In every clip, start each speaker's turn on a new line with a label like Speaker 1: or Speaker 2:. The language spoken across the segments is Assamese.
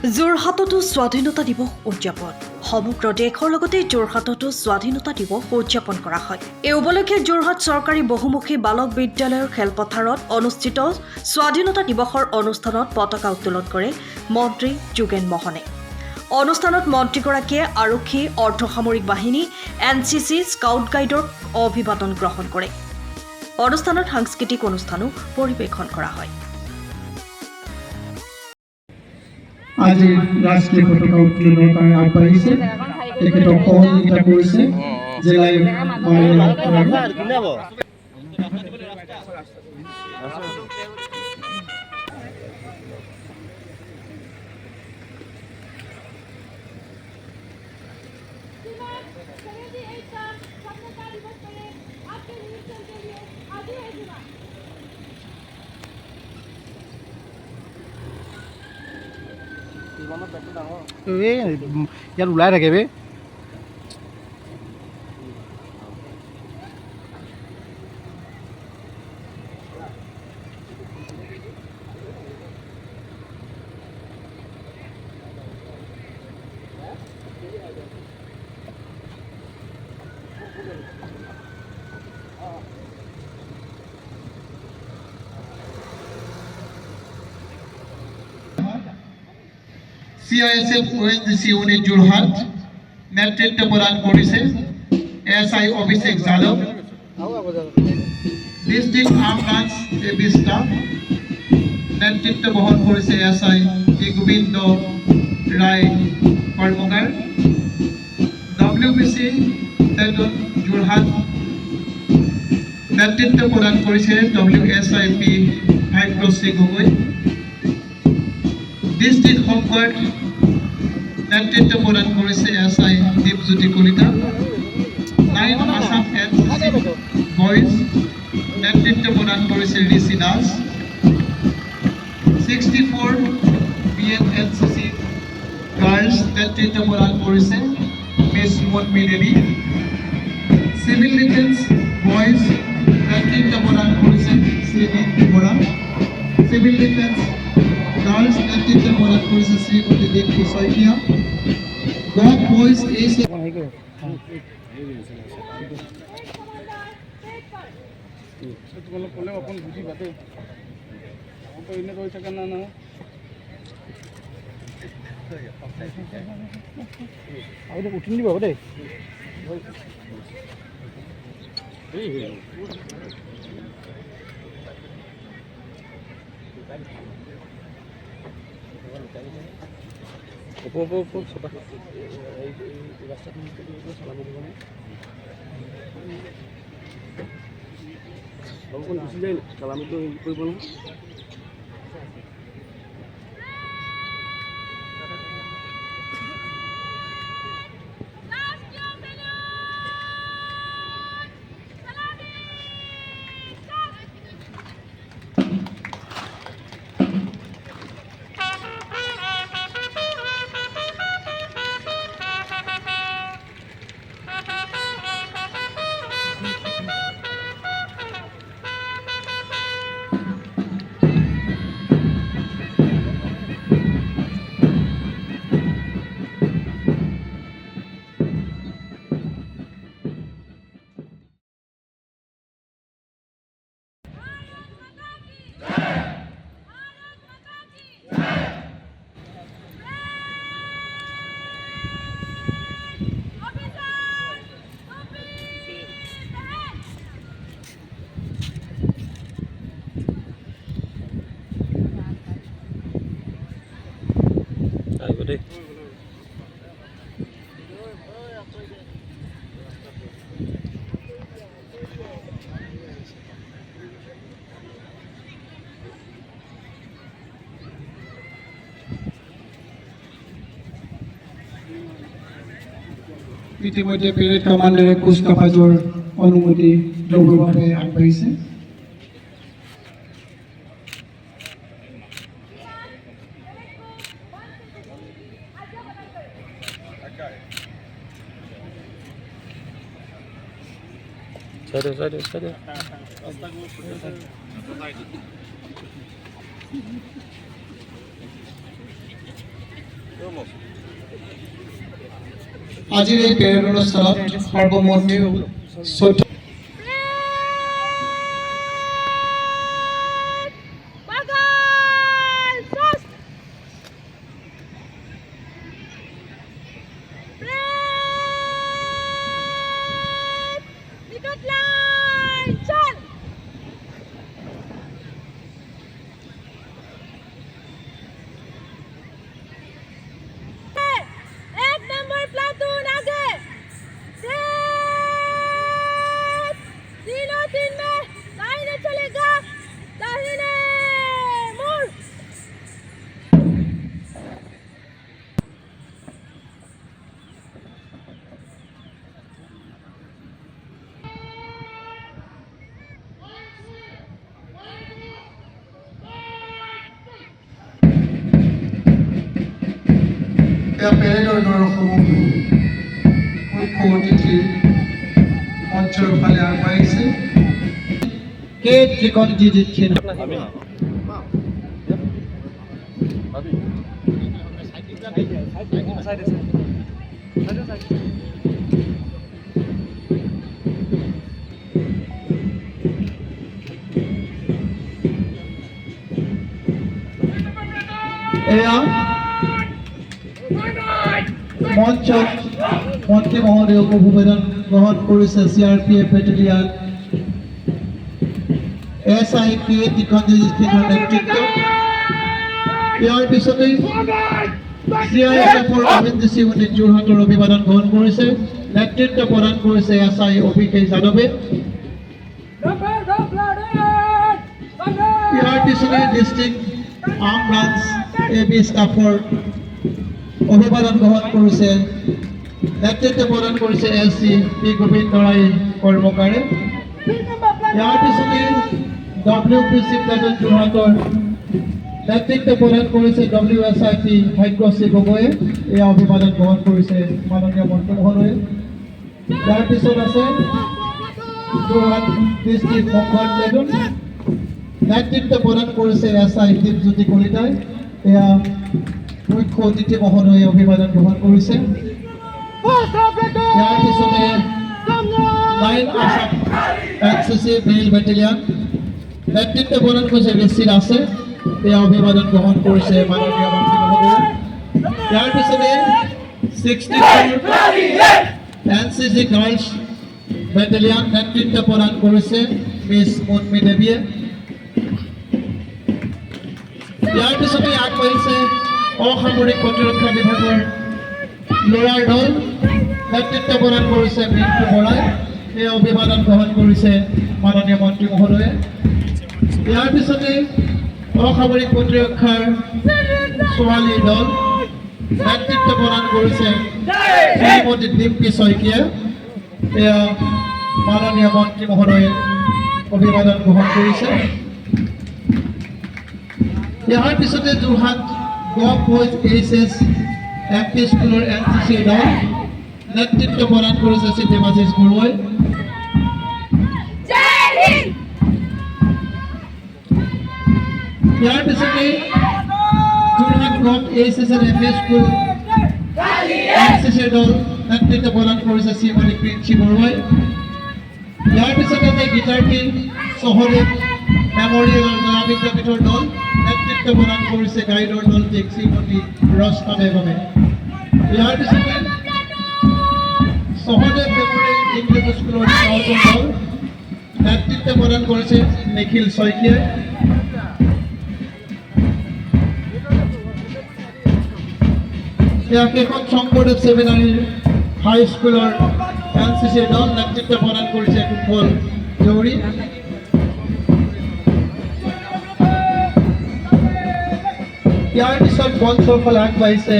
Speaker 1: যোৰহাটতো স্বাধীনতা দিৱস উদযাপন সমগ্ৰ দেশৰ লগতে যোৰহাটতো স্বাধীনতা দিৱস উদযাপন কৰা হয়। এই উপলক্ষে যোৰহাট চৰকাৰী বহুমুখী বালক বিদ্যালয়ৰ খেলপথাৰত অনুষ্ঠিত স্বাধীনতা দিৱসৰ অনুষ্ঠানত পতাকা উত্তোলন কৰে মন্ত্ৰী যোগেন মহনে। অনুষ্ঠানত মন্ত্ৰীগৰাকীয়ে আৰক্ষী, অৰ্ধসামৰিক বাহিনী, NCC, স্কাউট গাইডক অভিবাদন গ্ৰহণ কৰে। অনুষ্ঠানত সাংস্কৃতিক অনুষ্ঠানো পৰিৱেশন কৰা হয়।
Speaker 2: আজি ৰাষ্ট্ৰীয় পতাকা উত্তোলনৰ কাৰণে আগবাঢ়িছে, তেখেতক সহযোগিতা কৰিছে জিলাই
Speaker 3: ইয়াত ওলাই থাকে বে
Speaker 2: CISF ONGC ইউনিট যোৰহাট নেতৃত্ব প্ৰদান কৰিছে SI Abhishek Yadav, district arm branch AB staff নেতৃত্ব বহন কৰিছে SI Gobinda Roy Karmakar, WBC platoon Jorhat নেতৃত্ব প্ৰদান কৰিছে WSIP Bhagyashree Gogoi, district home guard নেতৃত্ব প্রদান করেছে SI Dipjyoti Kalita, 9 Assam NCC boys নেতৃত্ব প্রদান করেছে ঋষি দাস, 64 BNNCC গার্লস নেতৃত্ব প্রদান করেছে মিস মনমি দেবী, সিভিল ডিফেন্স বয়েজ নেতৃত্ব প্রদান করেছে Shrimati Bora, civil defence girls নেতৃত্ব প্রদান করেছে শ্রীমতী দীপ্তি শইকীয়া, গড বয়েজ এস
Speaker 3: ক'লে অকণ বুজি পাতে এনে কৈ থাকে না না আৰু উঠি দিব দেই গুচি যায় চালামিটো কৰিব নহয়।
Speaker 2: ইতিমধ্যে পেৰেড কমাণ্ডাৰে কুচকাফাজৰ অনুমতি ল'বৰ বাবে আগবাঢ়িছে। আজিৰ এই পেৰেড অনুষ্ঠানত সৰ্বমুঠ 14 পেৰেডৰ দৰসমূহ মুখ্য অতিথি মঞ্চৰ ফালে আগবাঢ়িছে কে ত্ৰিকণ্ঠী দীক্ষিত এয়া মঞ্চত মন্ত্ৰী মহোদয় অভিবাদন গ্ৰহণ কৰিছে CRPF বেটেলিয়ান SIP ত্ৰিকণ্ঠী দীক্ষিতৰ নেতৃত্বত ইয়াৰ পিছতে CIFৰ অভিনন্দী ইউনিট যোৰহাটৰ অভিবাদন গ্ৰহণ কৰিছে নেতৃত্ব প্ৰদান কৰিছে SI OPK যাদৱে ইয়াৰ পিছতে ডিষ্ট্ৰিক্ট আৰ্ম ব্ৰাঞ্চ AB ষ্টাফৰ অভিবাদন গ্ৰহণ কৰিছে নেতৃত্ব প্ৰদান কৰিছে SC P গোবিন্দ ৰায় কৰ্মকাৰে ইয়াৰ পিছতে WPC প্ৰেজেণ্ট যোৰহাটৰ নেতৃত্ব প্ৰদান কৰিছে WSIP ভাগ্যশ্ৰী গগৈয়ে এই অভিবাদন গ্ৰহণ কৰিছে মাননীয় মন্ত্ৰী মহোদয়ে ইয়াৰ পিছত আছে যোৰহাট ডিষ্ট্ৰিক্ট সংঘৰ প্লেটুন নেতৃত্ব প্ৰদান কৰিছে SI দীপজ্যোতি কলিতাই এয়া মুখ্য অতিথি মহোদয়ে অভিবাদন গ্ৰহণ কৰিছে ইয়াৰ পিছতে 9 আসাম NCC মেইল বেটেলিয়ান নেতৃত্ব প্ৰদান কৰিছে বেছিৰ আছে এয়া অভিবাদন গ্ৰহণ কৰিছে মাননীয় মন্ত্ৰী মহোদয়ে ইয়াৰ পিছতে 64 NCC গাৰ্লছ বেটেলিয়ান নেতৃত্ব প্ৰদান কৰিছে মিছ মুনমি দেৱীয়ে ইয়াৰ পিছতে আগবাঢ়িছে অসামৰিক প্ৰতিৰক্ষা বিভাগৰ ল'ৰাৰ দল নেতৃত্ব প্ৰদান কৰিছে মিণ্টু বৰাই এই অভিবাদন গ্ৰহণ কৰিছে মাননীয় মন্ত্ৰী মহোদয়ে ইয়াৰ পিছতে অসামৰিক প্ৰতিৰক্ষাৰ ছোৱালীৰ দল নেতৃত্ব প্ৰদান কৰিছে শ্ৰীমতী ডিম্পী শইকীয়া এয়া মাননীয় মন্ত্ৰী মহোদয়ে অভিবাদন গ্ৰহণ কৰিছে ইয়াৰ পিছতে Jorhat gov boys HS MP স্কুলৰ NCC দল নেতৃত্ব প্ৰদান কৰিছে শ্ৰী দেৱাশীষ বৰুৱাই ইয়াৰ পিছতে Jorhat gov HS and MP school NCC দল নেতৃত্ব প্ৰদান কৰিছে শ্ৰীমতী প্ৰিন্সী বৰুৱাই ইয়াৰ পিছতে আছে গীতাৰ্থী সহদেৱ মেমৰিয়েল বিদ্যাপীঠৰ দল নেতৃত্ব প্ৰদান কৰিছে গাইডৰ দলটিক শ্ৰীমতী ৰচনা বেগমে ইয়াৰ পিছতে সহদেৱ মেমৰিয়েল ইংলিছ স্কুলৰ চাউথৰ দল নেতৃত্ব প্ৰদান কৰিছে নিখিল শইকীয়াই ইয়াৰ কেইখন শংকৰদেৱ ছেমিনাৰী হাইস্কুলৰ NCC দল নেতৃত্ব প্ৰদান কৰিছে কুশল দেউৰী ইয়াৰ পিছত মঞ্চৰ ফালে আগবাঢ়িছে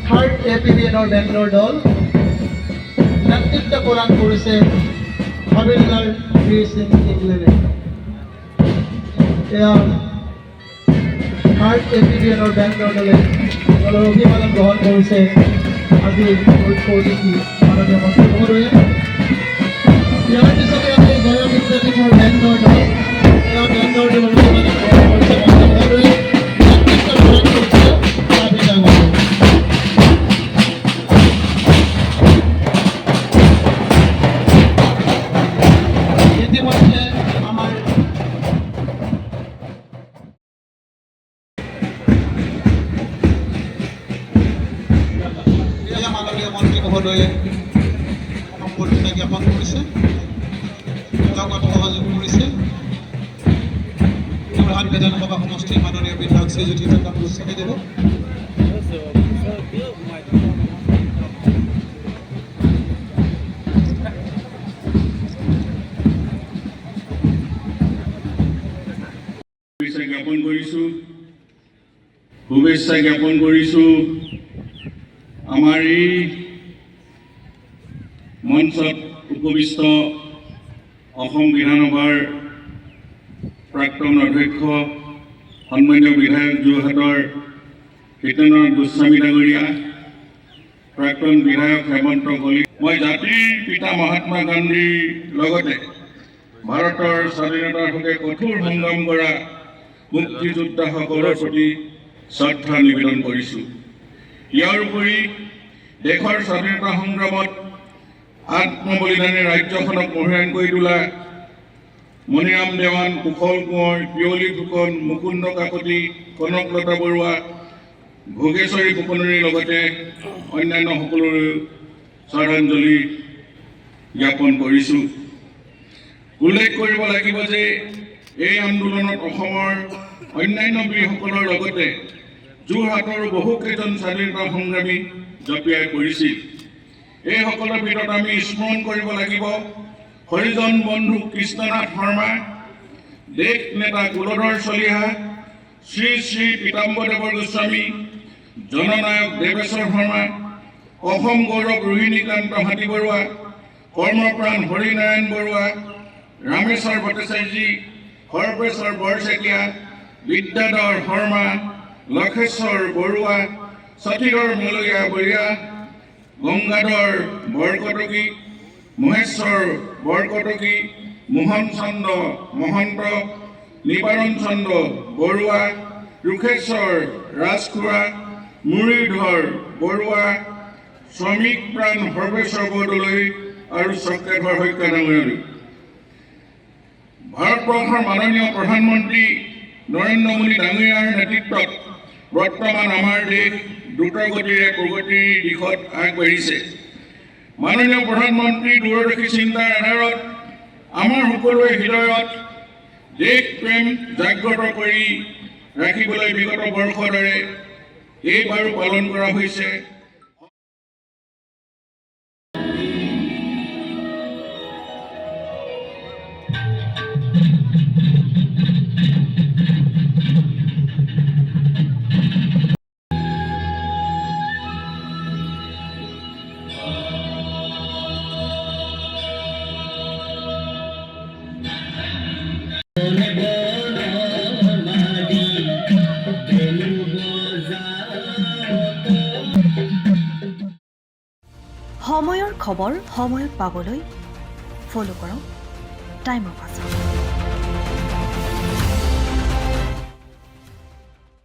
Speaker 2: 3rd APBNৰ বেংগলোৰ দল নেতৃত্ব প্ৰদান কৰিছে হাবিলদাৰ বীৰ সিং ইংলেণ্ডে এয়া 3rd APBNৰ বেংগলোৰ দলে দলৰ অভিবাদন গ্ৰহণ কৰিছে আজি মুখ্য অতিথি মাননীয় মন্ত্ৰী মহোদয়ে ইয়াৰ পিছতে আছে জয়া বিদ্যাপীঠৰ বেংগলোৰ দল এয়া বেংগলোৰ দলৰ অভিবাদন গ্ৰহণ কৰিছে মন্ত্ৰী মহোদয়ে নেতৃত্ব প্ৰদান কৰিছে মহোদয়ে সম্বৰ্ধনা জ্ঞাপন কৰিছে, লগত সহযোগ কৰিছে যোৰহাট বিধানসভা সমষ্টিৰ মাননীয় বিধায়ক শ্ৰীযুত হিতেন্দ্ৰ গোস্বামীদেৱ।
Speaker 3: শুভেচ্ছা জ্ঞাপন কৰিছোঁ আমাৰ এই মঞ্চত উপবিষ্ট অসম বিধানসভাৰ প্ৰাক্তন অধ্যক্ষ সন্মানীয় বিধায়ক যোৰহাটৰ হিতেন্দ্ৰ গোস্বামী ডাঙৰীয়া, প্ৰাক্তন বিধায়ক হেমন্ত কলিতা। মই জাতিৰ পিতা মহাত্মা গান্ধীৰ লগতে ভাৰতৰ স্বাধীনতাৰ হকে কঠোৰ সংগ্ৰাম কৰা মুক্তিযোদ্ধাসকলৰ প্ৰতি শ্ৰদ্ধা নিবেদন কৰিছোঁ। ইয়াৰ উপৰি দেশৰ স্বাধীনতা সংগ্ৰামত আত্মবলিদানে ৰাজ্যখনক মহিয়ান কৰি তোলা মণিৰাম দেৱান, কুশল কোঁৱৰ, পিয়লি ফুকন, মুকুন্দ কাকতি, কনকলতা বৰুৱা, ভোগেশ্বৰী ফুকনৰীৰ লগতে অন্যান্য সকলোৰে শ্ৰদ্ধাঞ্জলি জ্ঞাপন কৰিছোঁ। উল্লেখ কৰিব লাগিব যে এই আন্দোলনত অসমৰ অন্যান্য বীৰসকলৰ লগতে যোৰহাটৰ বহুকেইজন স্বাধীনতা সংগ্ৰামী জঁপিয়াই পৰিছিল। এইসকলৰ ভিতৰত আমি স্মৰণ কৰিব লাগিব হৰিজন বন্ধু কৃষ্ণনাথ শৰ্মা, দেশ নেতা কুলধৰ চলিহা, শ্ৰী শ্ৰী পীতাম্বৰদেৱ গোস্বামী, জননায়ক দেৱেশ্বৰ শৰ্মা, অসম গৌৰৱ ৰোহিণীকান্ত হাতী বৰুৱা, কৰ্মপ্ৰাণ হৰিনাৰায়ণ বৰুৱা, ৰামেশ্বৰ ভট্টাচাৰ্যী, সৰ্বেশ্বৰ বৰচেকীয়া, বিদ্যাধৰ শৰ্মা, লক্ষেশ্বৰ বৰুৱা, সতীধৰ মলয়া বৰিয়া, গংগাধৰ বৰকটকী, মহেশ্বৰ বৰকটকী, মোহন চন্দ্ৰ মহন্ত, নিবাৰণ চন্দ্ৰ বৰুৱা, ৰোষেশ্বৰ ৰাজখোৱা, মুৰলীধৰ বৰুৱা, শ্ৰমিক প্ৰাণ সৰ্বেশ্বৰ বৰদলৈ আৰু চক্ৰেধৰ শইকীয়া ডাঙৰীয়ালৈ। ভাৰতবৰ্ষৰ মাননীয় প্ৰধানমন্ত্ৰী নৰেন্দ্ৰ মোদী ডাঙৰীয়াৰ নেতৃত্বত বৰ্তমান আমাৰ দেশ দ্ৰুতগতিৰে প্ৰগতিৰ দিশত আগবাঢ়িছে। মাননীয় প্ৰধানমন্ত্ৰীৰ দূৰদৰ্শী চিন্তাৰ আধাৰত আমাৰ সকলোৰে হৃদয়ত দেশ প্ৰেম জাগ্ৰত কৰি ৰাখিবলৈ বিগত বৰ্ষৰ দৰে এইবাৰো পালন কৰা হৈছে।
Speaker 1: সময়ৰ খবৰ সময়ত পাবলৈ ফ'ল' কৰক টাইম অফ আছাম।